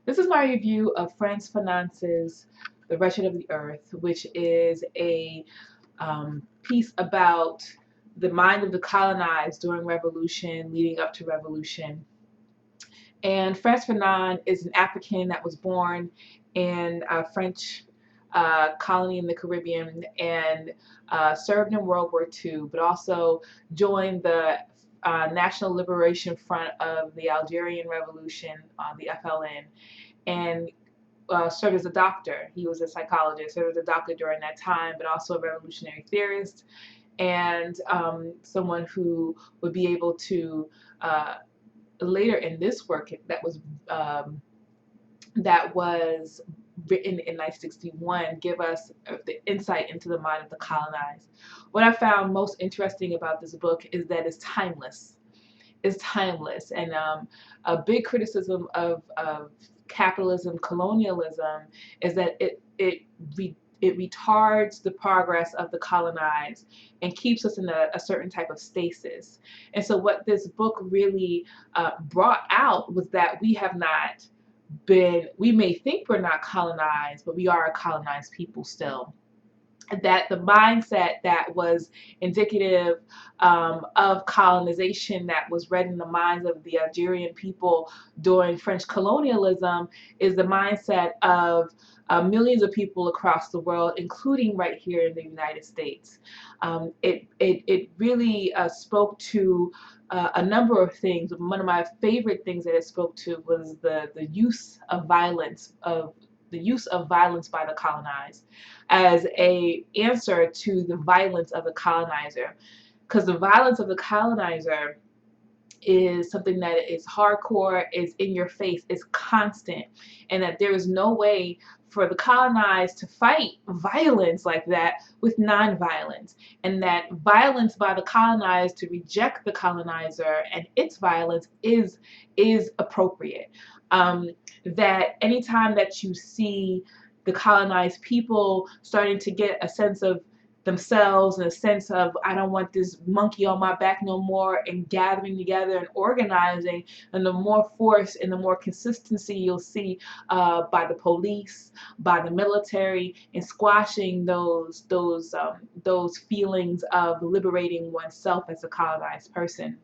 This is my review of Frantz Fanon's The Wretched of the Earth, which is a piece about the mind of the colonized during revolution, leading up to revolution. And Frantz Fanon is an African that was born in a French colony in the Caribbean and served in World War II, but also joined the National Liberation Front of the Algerian Revolution, the FLN, and served as a doctor. He was a psychologist, served as a doctor during that time, but also a revolutionary theorist and someone who would be able to later in this work um, that was written in 1961 give us the insight into the mind of the colonized. What I found most interesting about this book is that it's timeless. It's timeless, and a big criticism of capitalism, colonialism, is that it retards the progress of the colonized and keeps us in a certain type of stasis. And so, what this book really brought out was that we have not we may think we're not colonized, but we are a colonized people still. That the mindset that was indicative of colonization that was read in the minds of the Algerian people during French colonialism is the mindset of millions of people across the world, including right here in the United States. It really spoke to a number of things. One of my favorite things that it spoke to was the use of violence by the colonized as a answer to the violence of the colonizer, because the violence of the colonizer is something that is hardcore, is in your face, is constant, and that there is no way for the colonized to fight violence like that with nonviolence, and that violence by the colonized to reject the colonizer and its violence is appropriate. Um, that anytime that you see the colonized people starting to get a sense of themselves and a sense of I don't want this monkey on my back no more, and gathering together and organizing, and the more force and the more consistency you'll see by the police, by the military, in squashing those feelings of liberating oneself as a colonized person.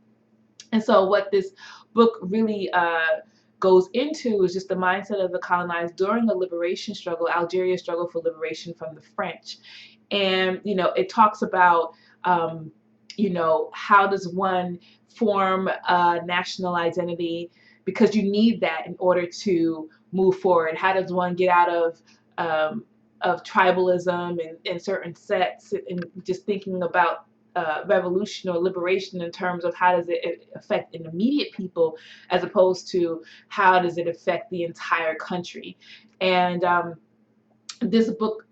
And so, what this book really goes into is just the mindset of the colonized during the liberation struggle, Algeria's struggle for liberation from the French. And, it talks about, how does one form a national identity, because you need that in order to move forward. How does one get out of tribalism and certain sets, and just thinking about revolution or liberation in terms of how does it affect an immediate people as opposed to how does it affect the entire country. And this book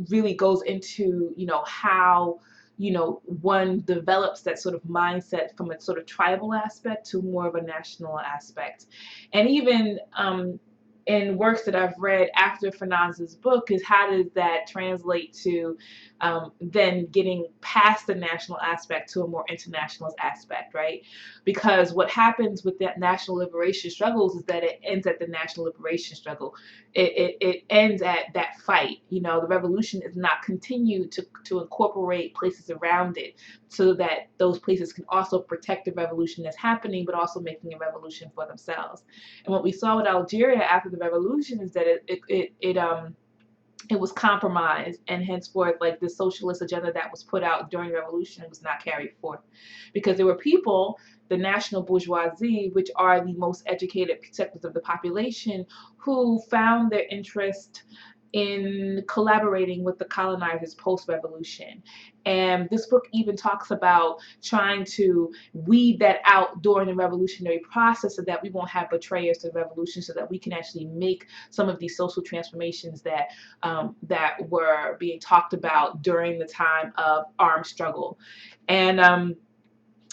really goes into how one develops that sort of mindset from a sort of tribal aspect to more of a national aspect. And even in works that I've read after Fanon's book is how does that translate to then getting past the national aspect to a more internationalist aspect, right? Because what happens with that national liberation struggles is that it ends at the national liberation struggle. It ends at that fight. The revolution is not continued to incorporate places around it so that those places can also protect the revolution that's happening, but also making a revolution for themselves. And what we saw with Algeria after the revolution is that it was compromised, and henceforth, like the socialist agenda that was put out during the revolution was not carried forth, because there were people, the national bourgeoisie, which are the most educated sectors of the population, who found their interest in collaborating with the colonizers post-revolution. And this book even talks about trying to weed that out during the revolutionary process so that we won't have betrayers to the revolution, so that we can actually make some of these social transformations that were being talked about during the time of armed struggle. And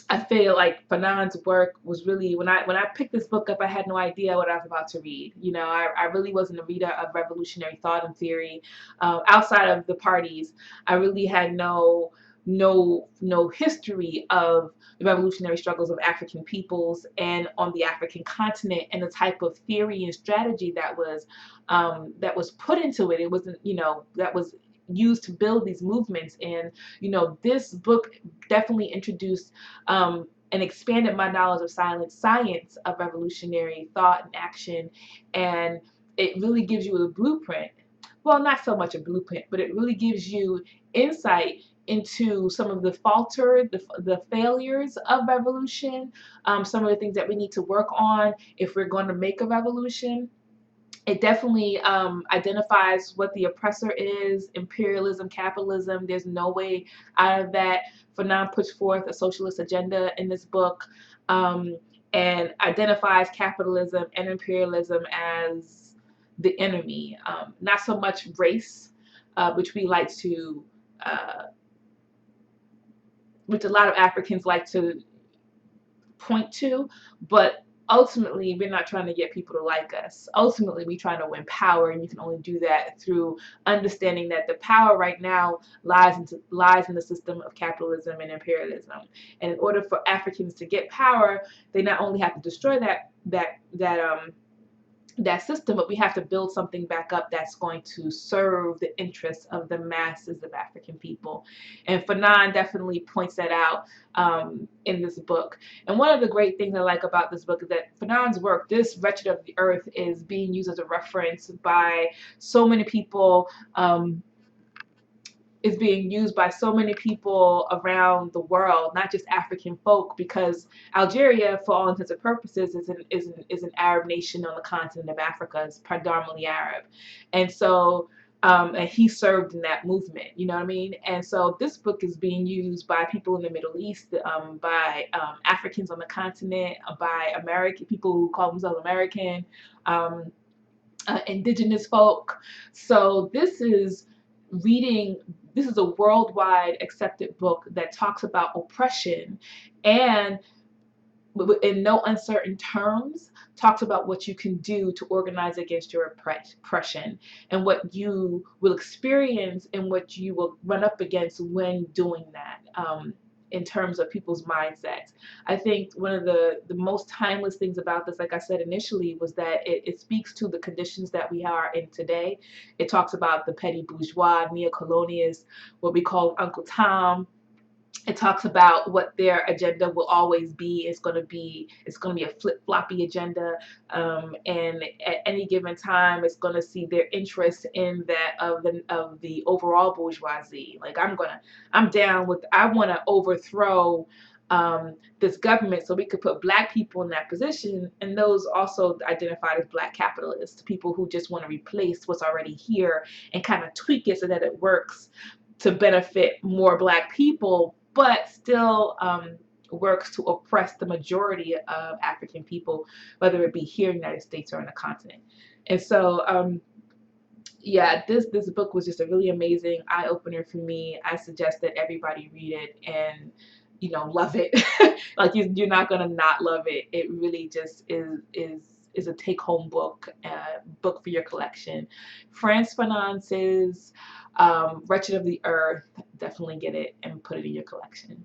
I feel like Fanon's work was really, when I picked this book up, I had no idea what I was about to read. I really wasn't a reader of revolutionary thought and theory outside of the parties. I really had no no history of the revolutionary struggles of African peoples and on the African continent, and the type of theory and strategy that was put into it. It wasn't, that was used to build these movements. And this book definitely introduced and expanded my knowledge of science of revolutionary thought and action. And it really gives you a blueprint. Well, not so much a blueprint, but it really gives you insight into some of the the failures of revolution, some of the things that we need to work on if we're going to make a revolution. It definitely identifies what the oppressor is: imperialism, capitalism. There's no way out of that. Fanon puts forth a socialist agenda in this book, um, and identifies capitalism and imperialism as the enemy. Not so much race, which we like to, uh, which a lot of Africans like to point to, but ultimately we're not trying to get people to like us. Ultimately we trying to win power, and you can only do that through understanding that the power right now lies in the system of capitalism and imperialism. And in order for Africans to get power, they not only have to destroy that system, but we have to build something back up that's going to serve the interests of the masses of African people. And Fanon definitely points that out in this book. And one of the great things I like about this book is that Fanon's work, this Wretched of the Earth, is being used as a reference by so many people. Is being used by so many people around the world, not just African folk, because Algeria, for all intents and purposes, is an Arab nation on the continent of Africa. It's predominantly Arab, and so and he served in that movement. You know what I mean? And so this book is being used by people in the Middle East, by Africans on the continent, by American people who call themselves American. Um, Indigenous folk. So this is a worldwide accepted book that talks about oppression, and in no uncertain terms talks about what you can do to organize against your oppression, and what you will experience and what you will run up against when doing that. In terms of people's mindsets, I think one of the most timeless things about this, like I said initially, was that it speaks to the conditions that we are in today. It talks about the petty bourgeois, neo-colonialists, what we call Uncle Tom. It talks about what their agenda will always be. It's going to be a flip-floppy agenda, and at any given time, it's going to see their interest in that of the overall bourgeoisie. Like I'm down with. I want to overthrow this government so we could put black people in that position, and those also identified as black capitalists, people who just want to replace what's already here and kind of tweak it so that it works to benefit more black people, but still works to oppress the majority of African people, whether it be here in the United States or on the continent. And so, yeah, this book was just a really amazing eye opener for me. I suggest that everybody read it and love it. Like you're not gonna not love it. It really just is a take home book, book for your collection. Frantz Fanon's Wretched of the Earth. Definitely get it and put it in your collection.